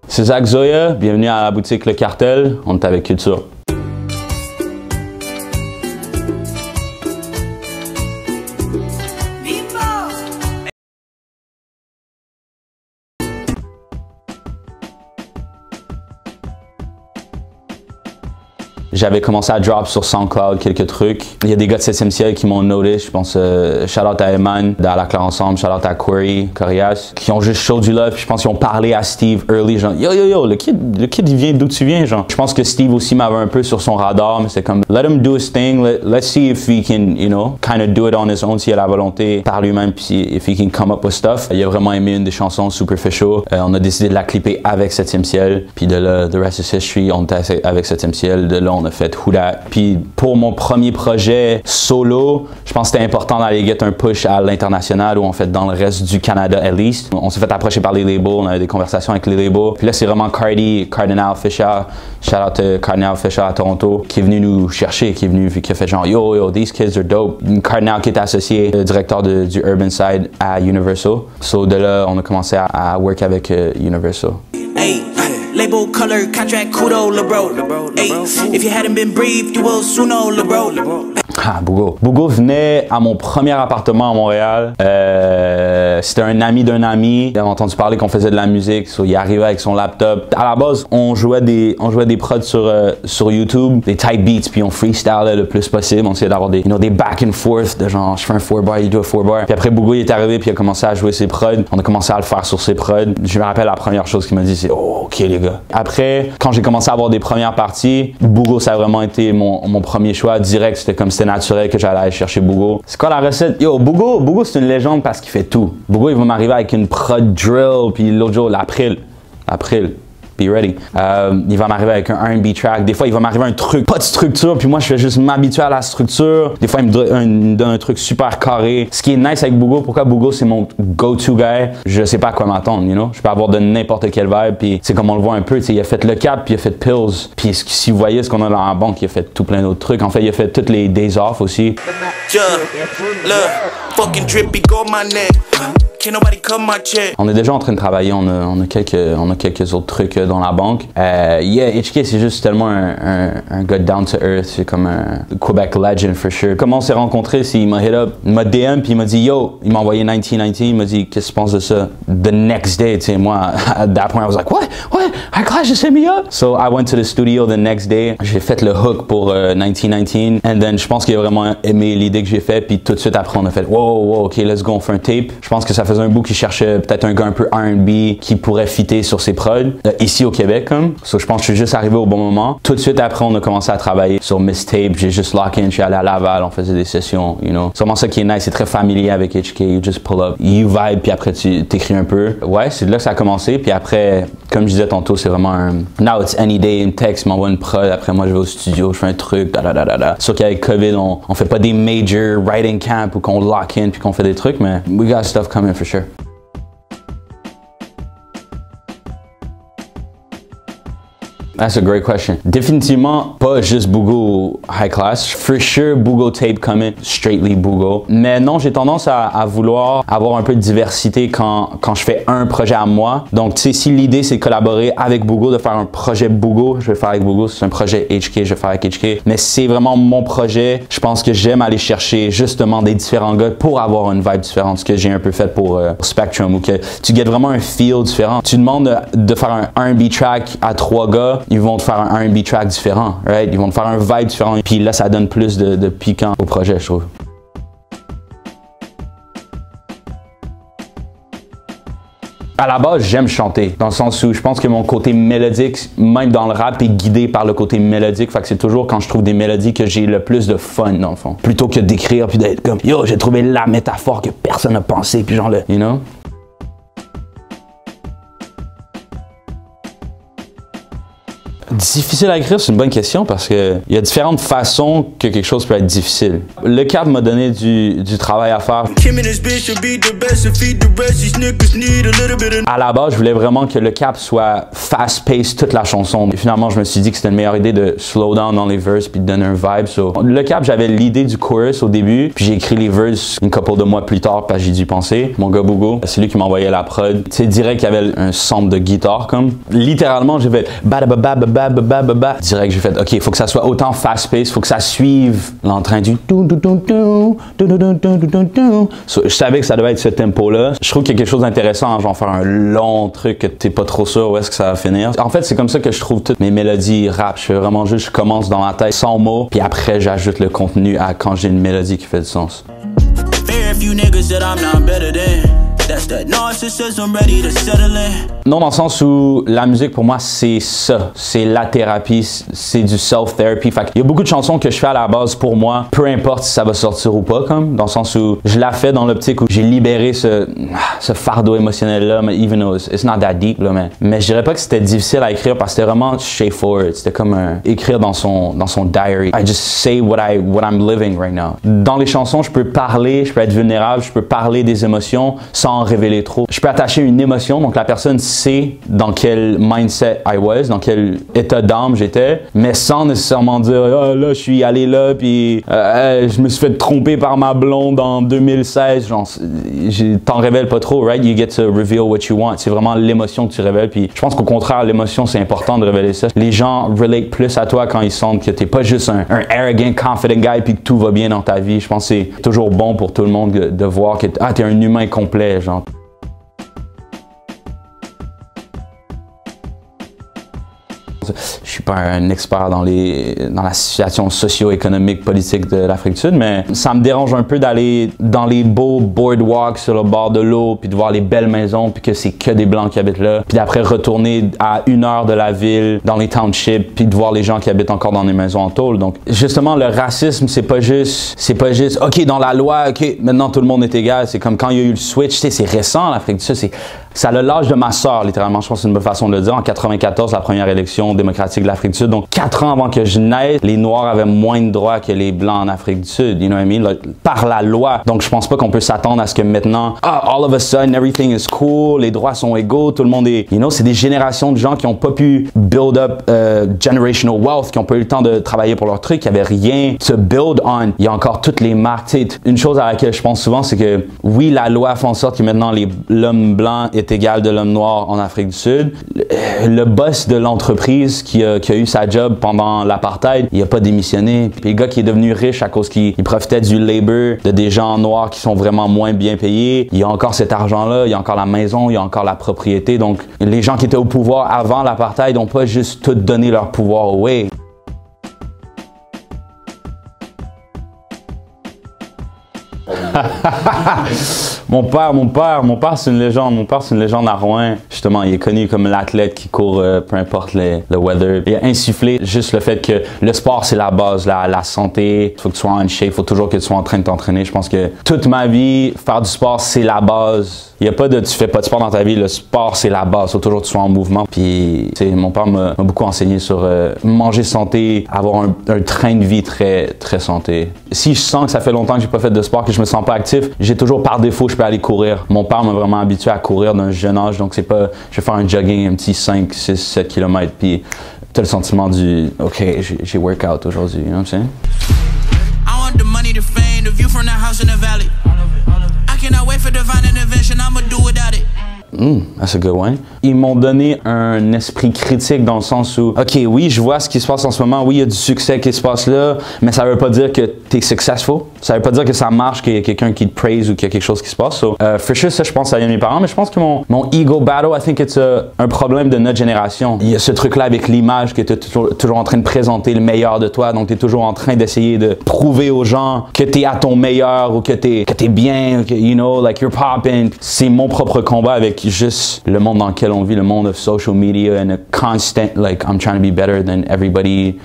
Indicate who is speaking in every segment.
Speaker 1: C'est Zach Zoya, bienvenue à la boutique Le Cartel, on est avec Culture. J'avais commencé à drop sur SoundCloud quelques trucs. Il y a des gars de 7e ciel qui m'ont noté, je pense, shout out à Eman, à La Claire Ensemble, shout out à Query, Corias, qui ont juste show du love. Puis je pense qu'ils ont parlé à Steve early, genre yo, le kid il vient d'où tu viens, genre. Je pense que Steve aussi m'avait un peu sur son radar, mais c'est comme let him do his thing, let's see if he can, you know, kind of do it on his own, s'il a la volonté par lui-même, puis if he can come up with stuff. Il a vraiment aimé une des chansons, Superficial. On a décidé de la clipper avec 7e ciel, puis de là, The Rest is History, on était avec 7e ciel, de là on a fait Who Dat. Puis pour mon premier projet solo, je pense que c'était important d'aller get un push à l'international ou en fait dans le reste du Canada at least. On s'est fait approcher par les labels, on avait des conversations avec les labels. Puis là c'est vraiment Cardinal Fisher, shout out to Cardinal Fisher à Toronto, qui est venu nous chercher, qui est venu, qui a fait genre yo, these kids are dope. Cardinal qui était associé, directeur du Urban Side à Universal. So de là on a commencé à work avec Universal.
Speaker 2: Hey. Label, color, contract, kudo, LeBro. Hey, if you hadn't been briefed, you will soon know, LeBro.
Speaker 1: Ah, Bougo. Bougo venait à mon premier appartement à Montréal. C'était un ami d'un ami. Il avait entendu parler qu'on faisait de la musique. So, il arrivait avec son laptop. À la base, on jouait des prods sur YouTube, des type beats, puis on freestylait le plus possible. On essayait d'avoir des back and forth, de genre, je fais un 4-bar, il doit 4-bar. Puis après, Bougo il est arrivé, puis il a commencé à jouer ses prods. On a commencé à le faire sur ses prods. Je me rappelle la première chose qu'il m'a dit, c'est oh, ok les gars. Après, quand j'ai commencé à avoir des premières parties, Bougo, ça a vraiment été mon premier choix direct. C'était comme c'était naturel que j'allais aller chercher Bougo. C'est quoi la recette? Yo, Bougo c'est une légende parce qu'il fait tout. Bougo, il va m'arriver avec une prod drill, puis l'autre jour, l'April. Be ready. Il va m'arriver avec un R&B track. Des fois, il va m'arriver un truc, pas de structure, puis moi, je vais juste m'habituer à la structure. Des fois, il me donne un truc super carré. Ce qui est nice avec Bougo, pourquoi Bougo, c'est mon go-to guy, je sais pas à quoi m'attendre, you know? Je peux avoir de n'importe quelle vibe, puis c'est comme on le voit un peu, tu sais, il a fait le Cap, puis il a fait Pills. Puis si vous voyez ce qu'on a dans la banque, il a fait tout plein d'autres trucs. En fait, il a fait toutes les Days Off aussi. On est déjà en train de travailler, on a quelques autres trucs dans la banque. HK c'est juste tellement un gars down to earth, c'est comme un Quebec legend for sure. Comment on s'est rencontrés, c'est il m'a hit up, il m'a DM puis il m'a dit yo, il m'a envoyé 1990, il m'a dit qu'est-ce que tu penses de ça? The next day, tu sais moi, at that point I was like what? High Class just hit me up. So I went to the studio the next day, j'ai fait le hook pour 1919 and then je pense qu'il a vraiment aimé l'idée que j'ai fait puis tout de suite après on a fait wow, ok let's go on fait un tape. Je pense que ça faisait un bout qui cherchait peut-être un gars un peu R&B qui pourrait fitter sur ses prods ici au Québec comme. So, je pense que je suis juste arrivé au bon moment. Tout de suite après on a commencé à travailler sur Miss Tape. J'ai juste lock in, je suis allé à Laval, on faisait des sessions, you know. C'est vraiment ça qui est nice, c'est très familier avec HK. You just pull up, you vibe puis après tu t'écris un peu. Ouais, c'est de là que ça a commencé puis après comme je disais tantôt c'est vraiment un now it's any day, une texte m'envoie une prod, après moi je vais au studio, je fais un truc, Sauf qu'avec COVID on fait pas des major writing camp ou qu'on lock in puis qu'on fait des trucs mais we got stuff coming for sure. That's a great question. Définitivement pas juste Bougo High Class. For sure Bougo Tape coming, straightly Bougo. Mais non, j'ai tendance à vouloir avoir un peu de diversité quand je fais un projet à moi. Donc tu sais, si l'idée c'est de collaborer avec Bougo, de faire un projet Bougo, je vais faire avec Bougo. Si c'est un projet HK, je vais faire avec HK. Mais c'est vraiment mon projet. Je pense que j'aime aller chercher justement des différents gars pour avoir une vibe différente. Ce que j'ai un peu fait pour Spectrum, où que tu get vraiment un feel différent. Tu demandes de faire un R&B track à 3 gars, ils vont te faire un R&B track différent, right? Ils vont te faire un vibe différent. Puis là, ça donne plus de piquant au projet, je trouve. À la base, j'aime chanter, dans le sens où je pense que mon côté mélodique, même dans le rap, est guidé par le côté mélodique. Fait que c'est toujours quand je trouve des mélodies que j'ai le plus de fun, dans le fond. Plutôt que d'écrire puis d'être comme « Yo, j'ai trouvé la métaphore que personne n'a pensé », puis genre le... You know? Difficile à écrire, c'est une bonne question parce que il y a différentes façons que quelque chose peut être difficile. Le cap m'a donné du travail à faire. À la base, je voulais vraiment que le cap soit fast-paced toute la chanson. Et finalement, je me suis dit que c'était une meilleure idée de slow down dans les verses puis de donner un vibe. So, le cap, j'avais l'idée du chorus au début, puis j'ai écrit les verses une couple de mois plus tard parce que j'ai dû penser. Mon gars Bougo, c'est lui qui m'a envoyé la prod. Tu sais, direct qu'il y avait un sample de guitare comme. Littéralement, j'ai fait ba-da-ba-ba-ba-ba-ba-ba-ba. Direct, j'ai fait, OK, il faut que ça soit autant fast-paced, il faut que ça suive l'entrain du so, je savais que ça devait être ce tempo-là. Je trouve qu'il y a quelque chose d'intéressant, genre faire un long truc que t'es pas trop sûr où est-ce que ça va finir. En fait, c'est comme ça que je trouve toutes mes mélodies rap. Je fais vraiment juste, je commence dans ma tête sans mots, puis après, j'ajoute le contenu à quand j'ai une mélodie qui fait du sens. Non, dans le sens où la musique pour moi c'est ça, c'est la thérapie, c'est du self-therapy. Fait il y a beaucoup de chansons que je fais à la base pour moi, peu importe si ça va sortir ou pas, comme dans le sens où je la fais dans l'optique où j'ai libéré ce fardeau émotionnel là, mais even though it's not that deep là, mais je dirais pas que c'était difficile à écrire parce que c'était vraiment straightforward, c'était comme écrire dans son diary. I just say what I'm living right now. Dans les chansons, je peux parler, je peux être vulnérable, je peux parler des émotions sans en révéler trop. Je peux attacher une émotion, donc la personne sait dans quel mindset I was, dans quel état d'âme j'étais, mais sans nécessairement dire oh, là je suis allé là puis je me suis fait tromper par ma blonde en 2016. Genre, t'en révèles pas trop, right? You get to reveal what you want. C'est vraiment l'émotion que tu révèles. Puis je pense qu'au contraire, l'émotion c'est important de révéler ça. Les gens relate plus à toi quand ils sentent que t'es pas juste un arrogant, confident guy puis que tout va bien dans ta vie. Je pense que c'est toujours bon pour tout le monde de voir que t'es un humain complet, genre. Je suis pas un expert dans la situation socio-économique, politique de l'Afrique du Sud, mais ça me dérange un peu d'aller dans les beaux boardwalks sur le bord de l'eau, puis de voir les belles maisons, puis que c'est que des Blancs qui habitent là, puis d'après retourner à 1 heure de la ville, dans les townships, puis de voir les gens qui habitent encore dans des maisons en tôle. Donc, justement, le racisme, c'est pas juste, OK, dans la loi, OK, maintenant tout le monde est égal. C'est comme quand il y a eu le switch, tu sais, c'est récent, l'Afrique du Sud, ça a l'âge de ma sœur, littéralement. Je pense que c'est une bonne façon de le dire. En 94, la première élection démocratique de l'Afrique du Sud. Donc, 4 ans avant que je naisse, les Noirs avaient moins de droits que les Blancs en Afrique du Sud. You know what I mean? Like, par la loi. Donc, je pense pas qu'on peut s'attendre à ce que maintenant, all of a sudden, everything is cool, les droits sont égaux, tout le monde est... You know, c'est des générations de gens qui ont pas pu build up generational wealth, qui ont pas eu le temps de travailler pour leur truc, qui avaient rien to build on. Il y a encore toutes les marques. T'sais, une chose à laquelle je pense souvent, c'est que oui, la loi fait en sorte que maintenant, l'homme blanc est égal de l'homme noir en Afrique du Sud. Le boss de l'entreprise qui a eu sa job pendant l'apartheid, il a pas démissionné. Puis le gars qui est devenu riche à cause qu'il profitait du labor de des gens noirs qui sont vraiment moins bien payés, il y a encore cet argent-là, il y a encore la maison, il y a encore la propriété. Donc les gens qui étaient au pouvoir avant l'apartheid n'ont pas juste tout donné leur pouvoir away. Mon père, c'est une légende. Mon père, c'est une légende à Rouen. Justement, il est connu comme l'athlète qui court peu importe le weather. Il a insufflé juste le fait que le sport, c'est la base, la santé. Il faut que tu sois en shape, il faut toujours que tu sois en train de t'entraîner. Je pense que toute ma vie, faire du sport, c'est la base. Il n'y a pas de tu fais pas de sport dans ta vie, le sport c'est la base, il faut toujours que tu sois en mouvement. Puis mon père m'a beaucoup enseigné sur manger santé, avoir un train de vie très très santé. Si je sens que ça fait longtemps que j'ai pas fait de sport, que je me sens pas actif, j'ai toujours par défaut je peux aller courir. Mon père m'a vraiment habitué à courir d'un jeune âge, donc c'est pas je vais faire un jogging, un petit 5, 6, 7 km puis t'as le sentiment du OK, j'ai workout aujourd'hui, you know what I'm saying? I want the money, the fame, the view from the house in the valley. I cannot wait for divine intervention, I'ma do without it. That's a good one. Ils m'ont donné un esprit critique dans le sens où, OK, oui, je vois ce qui se passe en ce moment, oui, il y a du succès qui se passe là, mais ça veut pas dire que t'es successful. Ça veut pas dire que ça marche, qu'il y a quelqu'un qui te praise ou qu'il y a quelque chose qui se passe. So, for sure, ça, je pense, ça vient de mes parents, mais je pense que mon ego battle, I think it's un problème de notre génération. Il y a ce truc-là avec l'image que t'es toujours en train de présenter le meilleur de toi, donc t'es toujours en train d'essayer de prouver aux gens que t'es à ton meilleur ou que t'es bien, que, you know, like you're popping. C'est mon propre combat avec juste le monde dans lequel on vit, le monde of social media and a constant, like, I'm trying to be better than everybody.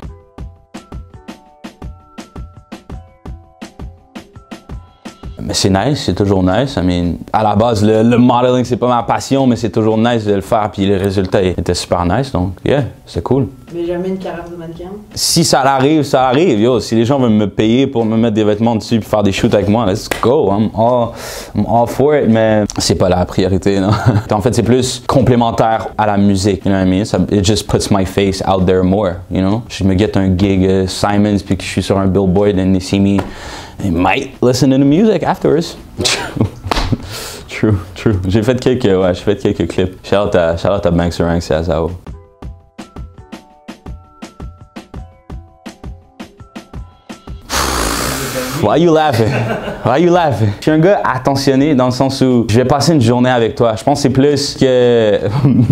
Speaker 1: Mais c'est nice, c'est toujours nice. I mean, à la base, le modeling, c'est pas ma passion, mais c'est toujours nice de le faire. Puis les résultats étaient super nice, donc yeah, c'est cool.
Speaker 3: Mais jamais une carrière de mannequin?
Speaker 1: Si ça arrive, ça arrive. Yo, si les gens veulent me payer pour me mettre des vêtements dessus et faire des shoots avec moi, let's go. I'm all for it, mais c'est pas la priorité, non. En fait, c'est plus complémentaire à la musique, you know what I mean? It just puts my face out there more, you know? Je me get un gig Simons puis que je suis sur un billboard and they see me, they might listen to the music afterwards. True. J'ai fait quelques clips. Shout out à Banks Ranks et à Zao. Why you laughing? Je suis un gars attentionné dans le sens où je vais passer une journée avec toi. Je pense que c'est plus que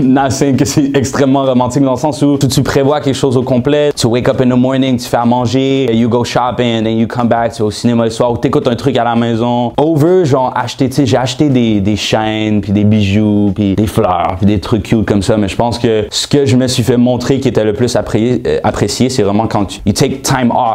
Speaker 1: nothing, que c'est extrêmement romantique dans le sens où tu prévois quelque chose au complet. Tu wake up in the morning, tu fais à manger, you go shopping, then you come back, tu vas au cinéma le soir ou t'écoutes un truc à la maison. Over, genre acheter, tu sais, j'ai acheté des chaînes, puis des bijoux, puis des fleurs, puis des trucs cute comme ça. Mais je pense que ce que je me suis fait montrer qui était le plus apprécié, c'est vraiment quand you take time off.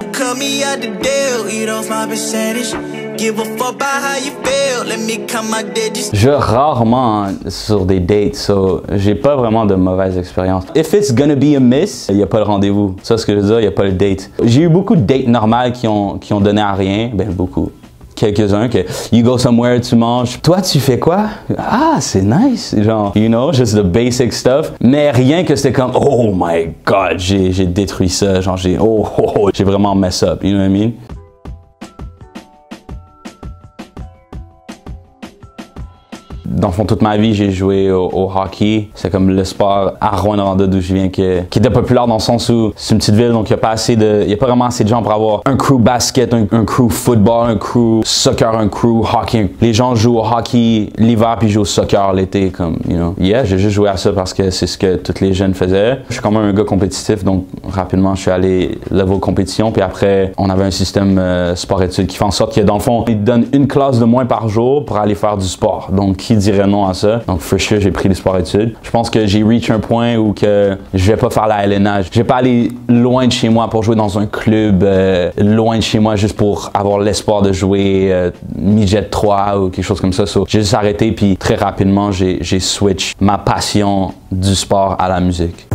Speaker 1: Je rarement sur des dates, so j'ai pas vraiment de mauvaises expériences. If it's gonna be a miss, il y a pas le rendez-vous. Ça, ce que je veux dire, il y a pas le date. J'ai eu beaucoup de dates normales qui ont donné à rien, ben beaucoup. Quelques-uns que you go somewhere, tu manges. Toi, tu fais quoi? Ah, c'est nice. Genre, you know, just the basic stuff. Mais rien que c'était comme, oh my god, j'ai détruit ça. Genre, j'ai vraiment mess up. You know what I mean? Dans le fond, toute ma vie, j'ai joué au hockey. C'est comme le sport à Rouyn-Noranda d'où je viens qui était populaire dans le sens où c'est une petite ville, donc il n'y a pas vraiment assez de gens pour avoir un crew basket, un crew football, un crew soccer, un crew hockey. Les gens jouent au hockey l'hiver puis jouent au soccer l'été, comme, you know. Yeah, j'ai juste joué à ça parce que c'est ce que tous les jeunes faisaient. Je suis quand même un gars compétitif, donc rapidement, je suis allé level compétition. Puis après, on avait un système sport-études qui fait en sorte que dans le fond, ils te donnent une classe de moins par jour pour aller faire du sport. Donc, qui dirait non à ça. Donc, for sure, j'ai pris les sports-études. Je pense que j'ai reach un point où que je vais pas faire la LNA. Je vais pas aller loin de chez moi pour jouer dans un club, loin de chez moi juste pour avoir l'espoir de jouer midget 3 ou quelque chose comme ça. So, j'ai juste arrêté puis très rapidement, j'ai switch ma passion du sport à la musique.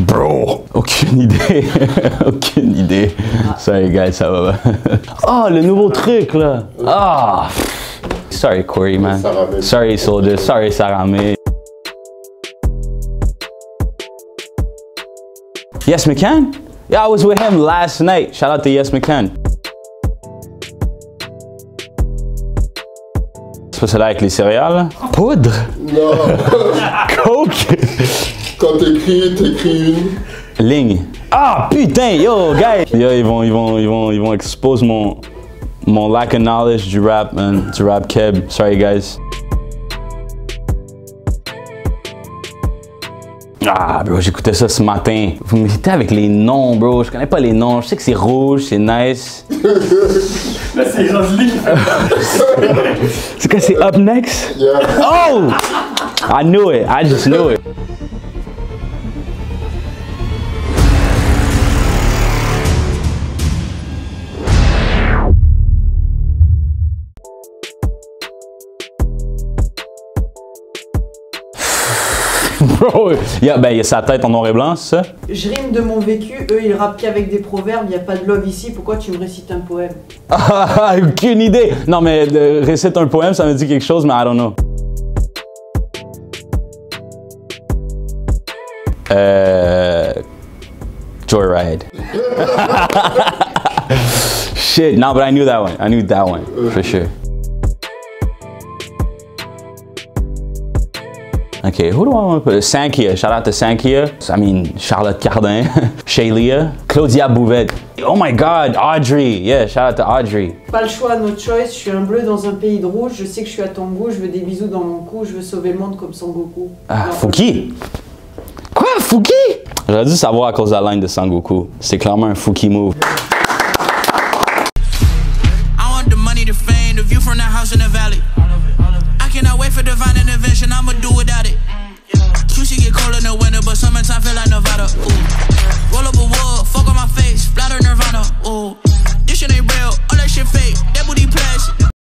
Speaker 1: Bro, aucune idée. Aucune idée. Sorry guys, ça va. Oh, le nouveau truc là. Ah. Sorry Corey, man. Sorry Soldier. Sorry Saramé. Yes McCann? Yeah, I was with him last night. Shout out to Yes McCann. C'est pas celle-là avec les céréales? Poudre?
Speaker 4: Non.
Speaker 1: Coke?
Speaker 4: Quand t'écris une
Speaker 1: ligne. Ah putain, yo guys. Yo, ils vont expose mon lack of knowledge du rap, man, du rap keb. Sorry guys. Ah bro, j'écoutais ça ce matin. Vous m'écoutez avec les noms, bro. Je connais pas les noms. Je sais que c'est rouge, c'est nice.
Speaker 5: Là, c'est Rosalie.
Speaker 1: C'est quoi, c'est Up Next?
Speaker 4: Yeah.
Speaker 1: Oh! I knew it. I just knew it. Bro, il y a sa tête en noir et blanc, c'est ça?
Speaker 3: Je rime de mon vécu, eux ils rappent qu'avec des proverbes, il n'y a pas de love ici, pourquoi tu me récites un poème?
Speaker 1: Ah, aucune idée! Non mais récite un poème, ça me dit quelque chose, mais I don't know. Joyride. Shit, no, but I knew that one. I knew that one, for sure. Okay, who do I want to put? Sankia, shout out to Sankia. I mean, Charlotte Cardin, Shaylia, Claudia Bouvette. Oh my God, Audrey. Yeah, shout out to Audrey.
Speaker 3: Pas le choix, no choice. Je suis un bleu dans un pays de rouge. Je sais que je suis à ton goût. Je veux des bisous dans mon cou. Je veux sauver le monde comme Son Goku.
Speaker 1: Ah, Fouki. Quoi, Fouki? J'aurais dû savoir à cause de la line de Sangoku. C'est clairement un Fouki move.
Speaker 2: I want the money, the fame, the view from the house in the valley. I cannot wait for divine intervention. I'ma do without it. You should get cold in the